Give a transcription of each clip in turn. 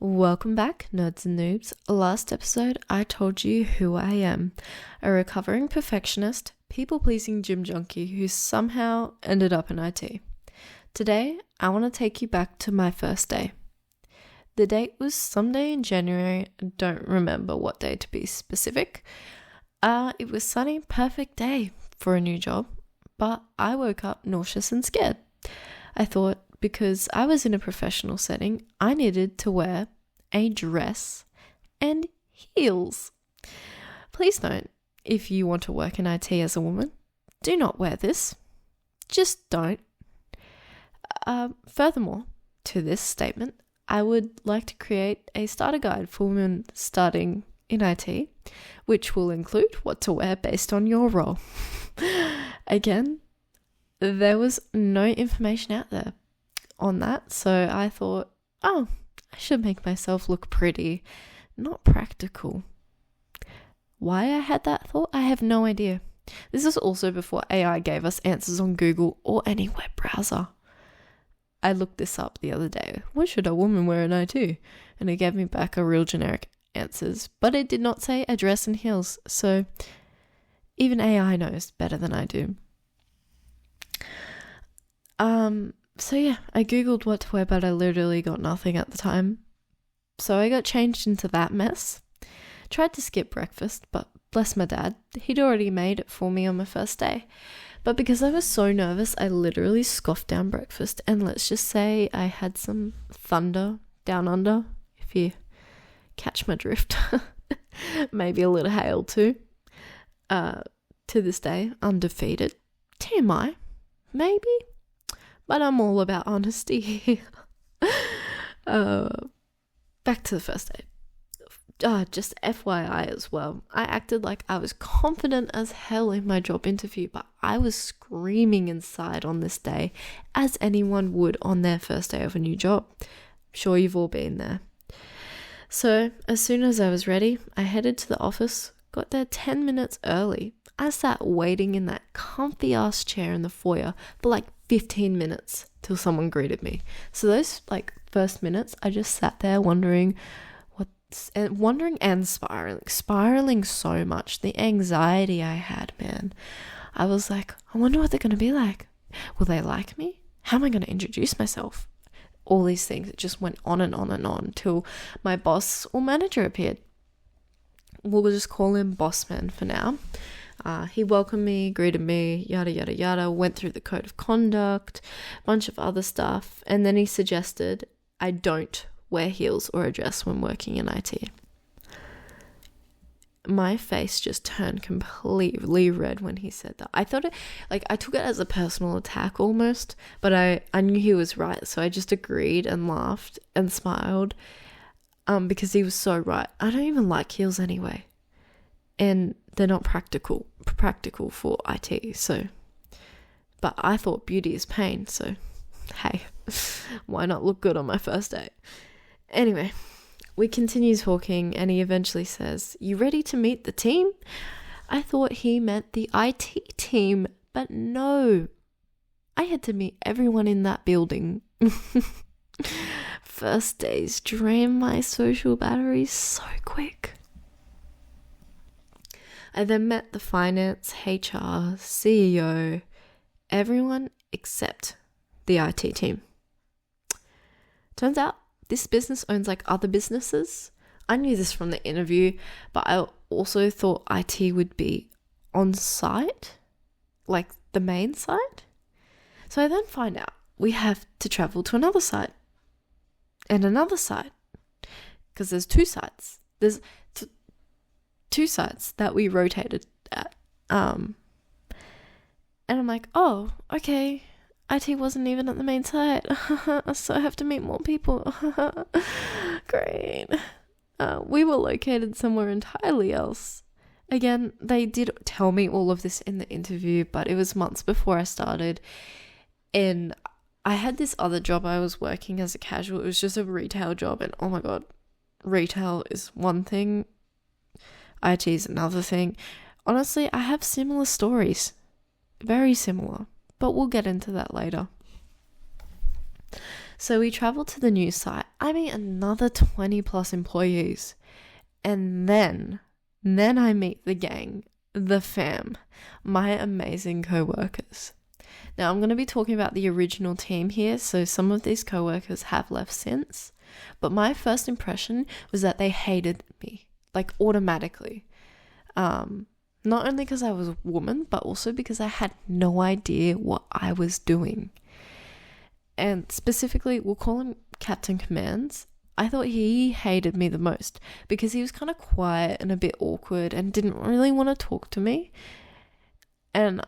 Welcome back, nerds and noobs. Last episode, I told you who I am. A recovering perfectionist, people-pleasing gym junkie who somehow ended up in IT. Today, I want to take you back to my first day. The date was some day in January. I don't remember what day to be specific. It was sunny, perfect day for a new job, but I woke up nauseous and scared. I thought, because I was in a professional setting, I needed to wear a dress and heels. Please note, if you want to work in IT as a woman, do not wear this. Just don't. Furthermore, to this statement, I would like to create a starter guide for women starting in IT, which will include what to wear based on your role. Again, there was no information out there on that, so I thought, I should make myself look pretty, not practical. Why I had that thought, I have no idea. This is also before AI gave us answers on Google or any web browser. I looked this up the other day. What should a woman wear in IT? And it gave me back a real generic answers, but it did not say a dress and heels, so even AI knows better than I do. So yeah, I googled what to wear, but I literally got nothing at the time. So I got changed into that mess. Tried to skip breakfast, but bless my dad, he'd already made it for me on my first day. But because I was so nervous, I literally scoffed down breakfast, and let's just say I had some thunder down under, if you catch my drift. Maybe a little hail too. To this day, undefeated. TMI, maybe? But I'm all about honesty here. Back to the first day. Just FYI as well, I acted like I was confident as hell in my job interview, but I was screaming inside on this day, as anyone would on their first day of a new job. I'm sure you've all been there. So as soon as I was ready, I headed to the office, got there 10 minutes early. I sat waiting in that comfy ass chair in the foyer for like 15 minutes till someone greeted me. So those first minutes, I just sat there wondering and spiraling so much. The anxiety I had, man. I was like, I wonder what they're going to be like. Will they like me? How am I going to introduce myself? All these things. It just went on and on and on till my boss or manager appeared. We'll just call him Bossman for now. He welcomed me, greeted me, yada, yada, yada, went through the code of conduct, a bunch of other stuff, and then he suggested I don't wear heels or a dress when working in IT. My face just turned completely red when he said that. I thought I took it as a personal attack almost, but I knew he was right, so I just agreed and laughed and smiled, because he was so right. I don't even like heels anyway. And they're not practical for IT, so. But I thought beauty is pain, so hey, why not look good on my first day? Anyway, we continue talking, and he eventually says, "You ready to meet the team?" I thought he meant the IT team, but no. I had to meet everyone in that building. First days drain my social batteries so quick. I then met the finance, HR, CEO, everyone except the IT team. Turns out this business owns other businesses. I knew this from the interview, but I also thought IT would be on site, like the main site. So I then find out we have to travel to another site and another site, because there's two sites. There's two sites that we rotated at. And I'm like, oh, okay. IT wasn't even at the main site. So I have to meet more people. Great. We were located somewhere entirely else. Again, they did tell me all of this in the interview, but it was months before I started. And I had this other job I was working as a casual. It was just a retail job. And oh my God, retail is one thing. IT is another thing. Honestly, I have similar stories. Very similar. But we'll get into that later. So we travel to the new site. I meet another 20 plus employees. And then I meet the gang, the fam, my amazing co-workers. Now I'm going to be talking about the original team here. So some of these co-workers have left since. But my first impression was that they hated me, like automatically. Not only because I was a woman, but also because I had no idea what I was doing. And specifically, we'll call him Captain Commands. I thought he hated me the most because he was kind of quiet and a bit awkward and didn't really want to talk to me. And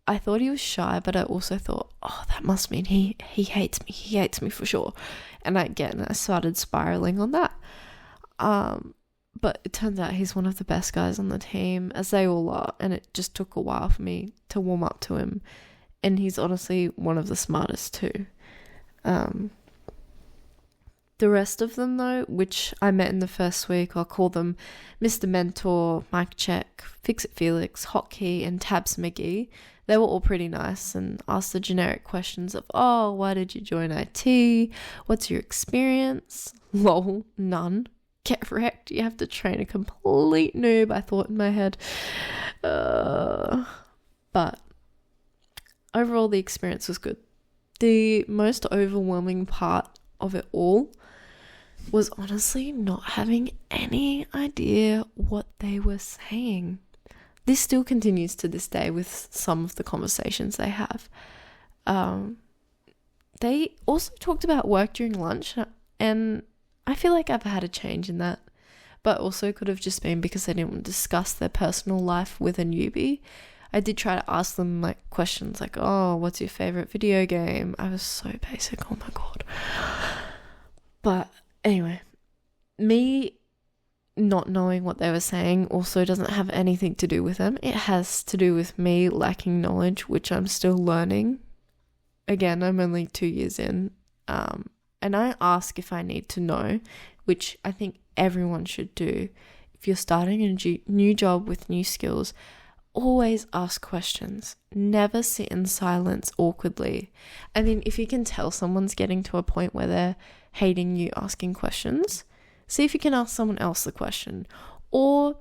I thought he was shy, but I also thought, oh, that must mean he hates me. He hates me for sure. And I started spiraling on that. But it turns out he's one of the best guys on the team, as they all are. And it just took a while for me to warm up to him. And he's honestly one of the smartest too. The rest of them though, which I met in the first week, I'll call them Mr. Mentor, Mike Check, Fix-It Felix, Hotkey, and Tabs McGee. They were all pretty nice and asked the generic questions of, oh, why did you join IT? What's your experience? Lol, none. Get wrecked. You have to train a complete noob, I thought in my head. But overall, the experience was good. The most overwhelming part of it all was honestly not having any idea what they were saying. This still continues to this day with some of the conversations they have. They also talked about work during lunch, and I feel like I've had a change in that, but also could have just been because they didn't want to discuss their personal life with a newbie. I did try to ask them like questions like, oh, what's your favorite video game? I was so basic, oh my god. But anyway, me not knowing what they were saying also doesn't have anything to do with them. It has to do with me lacking knowledge, which I'm still learning. Again, I'm only 2 years in. And I ask if I need to know, which I think everyone should do. If you're starting a new job with new skills, always ask questions. Never sit in silence awkwardly. I mean, if you can tell someone's getting to a point where they're hating you asking questions, see if you can ask someone else the question. Or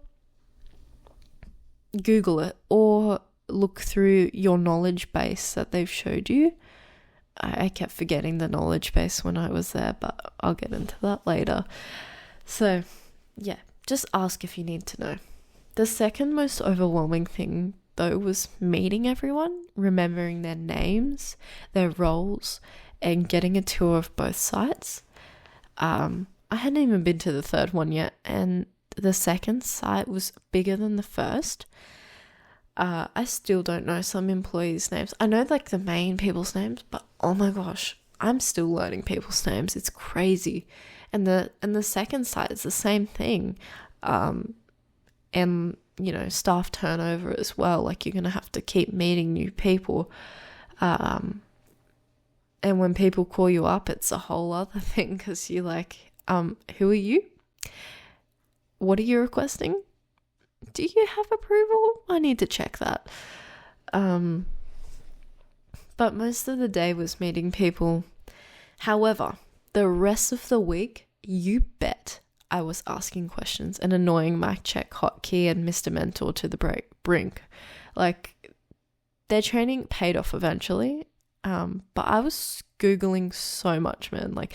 Google it, or look through your knowledge base that they've showed you. I kept forgetting the knowledge base when I was there, but I'll get into that later. So, yeah, just ask if you need to know. The second most overwhelming thing, though, was meeting everyone, remembering their names, their roles, and getting a tour of both sites. I hadn't even been to the third one yet, and the second site was bigger than the first. I still don't know some employees' names. I know like the main people's names, but oh my gosh, I'm still learning people's names. It's crazy. And the second site is the same thing. And you know, staff turnover as well. Like you're gonna have to keep meeting new people. And when people call you up, it's a whole other thing because you're like, who are you? What are you requesting? Do you have approval? I need to check that. But most of the day was meeting people. However, the rest of the week, you bet I was asking questions and annoying Mike Check, Hotkey, and Mr. Mentor to the brink. Like, their training paid off eventually. But I was Googling so much, man. Like,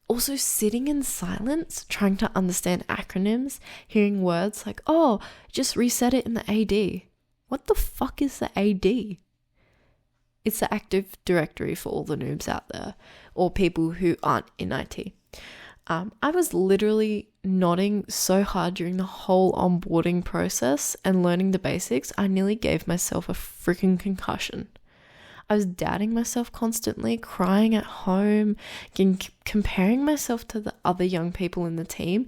also sitting in silence, trying to understand acronyms, hearing words like, oh, just reset it in the AD. What the fuck is the AD? It's the Active Directory for all the noobs out there, or people who aren't in IT. I was literally nodding so hard during the whole onboarding process and learning the basics, I nearly gave myself a freaking concussion. I was doubting myself constantly, crying at home, comparing myself to the other young people in the team.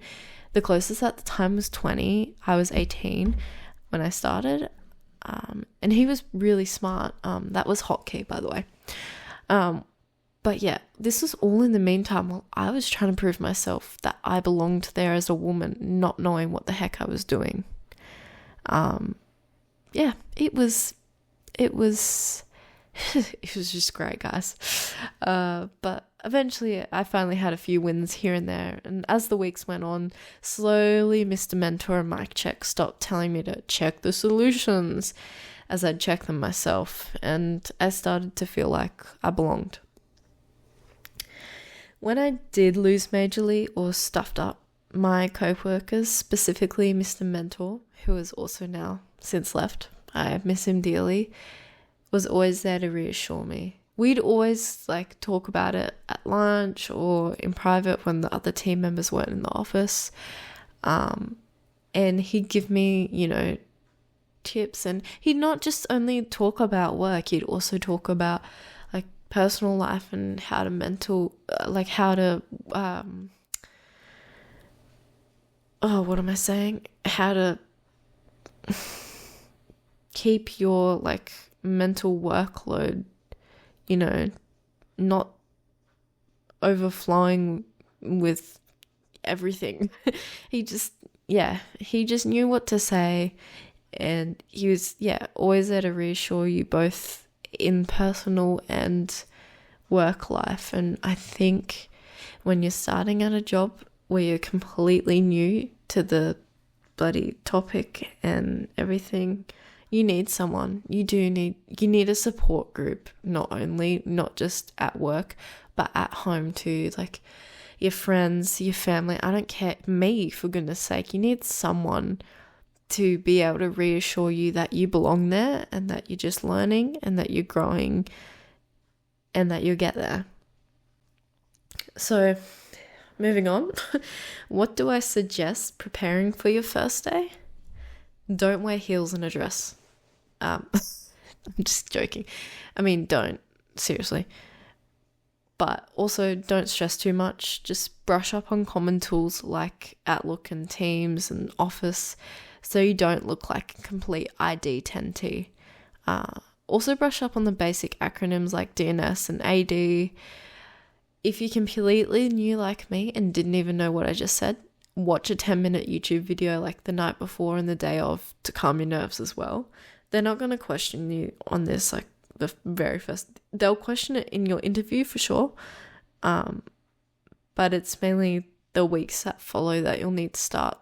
The closest at the time was 20. I was 18 when I started. And he was really smart. That was Hotkey, by the way. But yeah, this was all in the meantime while I was trying to prove myself that I belonged there as a woman, not knowing what the heck I was doing. Yeah, it was it was just great, guys. But eventually I finally had a few wins here and there. And as the weeks went on, slowly Mr. Mentor and Mike Check stopped telling me to check the solutions as I'd check them myself. And I started to feel like I belonged. When I did lose majorly or stuffed up, my co-workers, specifically Mr. Mentor, who is also now since left, I miss him dearly, was always there to reassure me. We'd always talk about it at lunch or in private when the other team members weren't in the office. And he'd give me, tips, and he'd not just only talk about work, he'd also talk about personal life and how to how to keep your mental workload, not overflowing with everything. He just knew what to say, and he was always there to reassure you both in personal and work life. And I think when you're starting at a job where you're completely new to the bloody topic and everything, you need someone. You need a support group, not just at work, but at home too. Your friends, your family, I don't care, me, for goodness sake. You need someone to be able to reassure you that you belong there and that you're just learning and that you're growing and that you'll get there. So, moving on, what do I suggest preparing for your first day? Don't wear heels in a dress. I'm just joking. I mean, don't, seriously. But also don't stress too much. Just brush up on common tools like Outlook and Teams and Office, so you don't look like a complete ID 10T. Also brush up on the basic acronyms like DNS and AD. If you're completely new like me and didn't even know what I just said, watch a 10-minute YouTube video the night before and the day of to calm your nerves as well. They're not going to question you on this the very first. They'll question it in your interview for sure. But it's mainly the weeks that follow that you'll need to start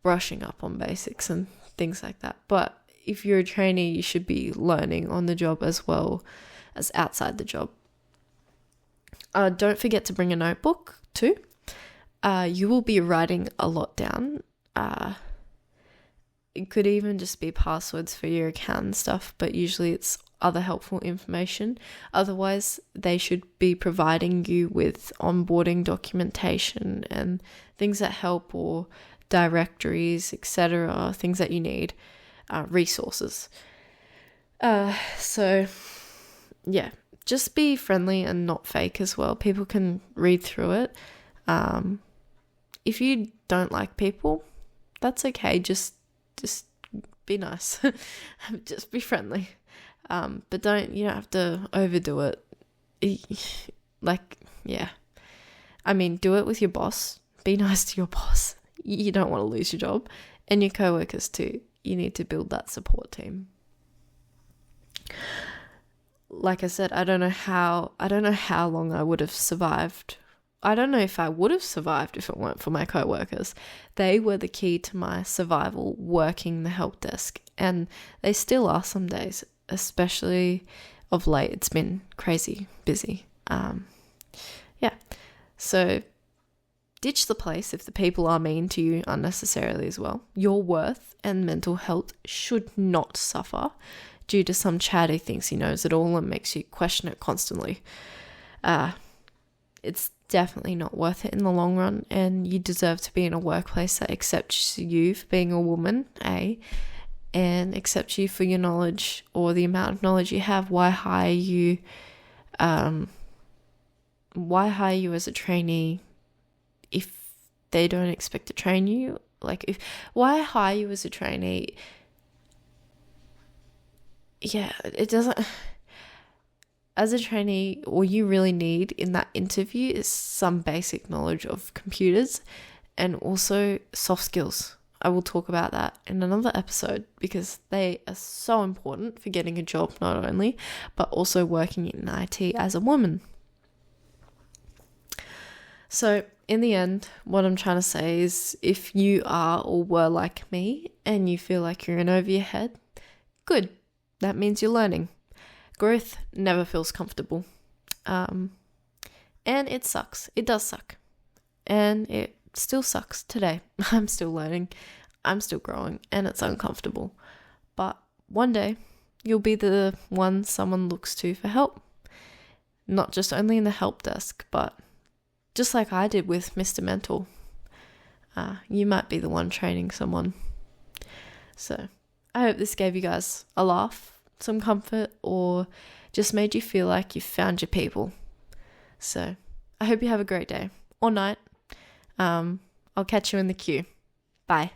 brushing up on basics and things like that. But if you're a trainee, you should be learning on the job as well as outside the job. Don't forget to bring a notebook too. You will be writing a lot down. It could even just be passwords for your account and stuff, but usually it's other helpful information. Otherwise, they should be providing you with onboarding documentation and things that help, or directories, etc., things that you need, resources. So just be friendly and not fake as well. People can read through it. If you don't like people, that's okay. Just be nice. Just be friendly. But you don't have to overdo it. I mean, do it with your boss. Be nice to your boss. You don't want to lose your job, and your co-workers too. You need to build that support team. Like I said, I don't know how long I would have survived. I don't know if I would have survived if it weren't for my co-workers. They were the key to my survival working the help desk, and they still are some days, especially of late. It's been crazy busy. So ditch the place if the people are mean to you unnecessarily as well. Your worth and mental health should not suffer due to some chat who thinks he knows it all and makes you question it constantly. It's definitely not worth it in the long run, and you deserve to be in a workplace that accepts you for being a woman, and accepts you for your knowledge or the amount of knowledge you have. Why hire you as a trainee if they don't expect to train you? Why hire you as a trainee? It doesn't. As a trainee, all you really need in that interview is some basic knowledge of computers and also soft skills. I will talk about that in another episode because they are so important for getting a job not only, but also working in IT as a woman. So in the end, what I'm trying to say is if you are or were like me and you feel like you're in over your head, good. That means you're learning. Growth never feels comfortable. And it sucks. It does suck. And it still sucks today. I'm still learning. I'm still growing. And it's uncomfortable. But one day, you'll be the one someone looks to for help. Not just only in the help desk, but just like I did with Mr. Mentor. You might be the one training someone. So I hope this gave you guys a laugh, some comfort, or just made you feel like you found your people. So I hope you have a great day or night. I'll catch you in the queue. Bye.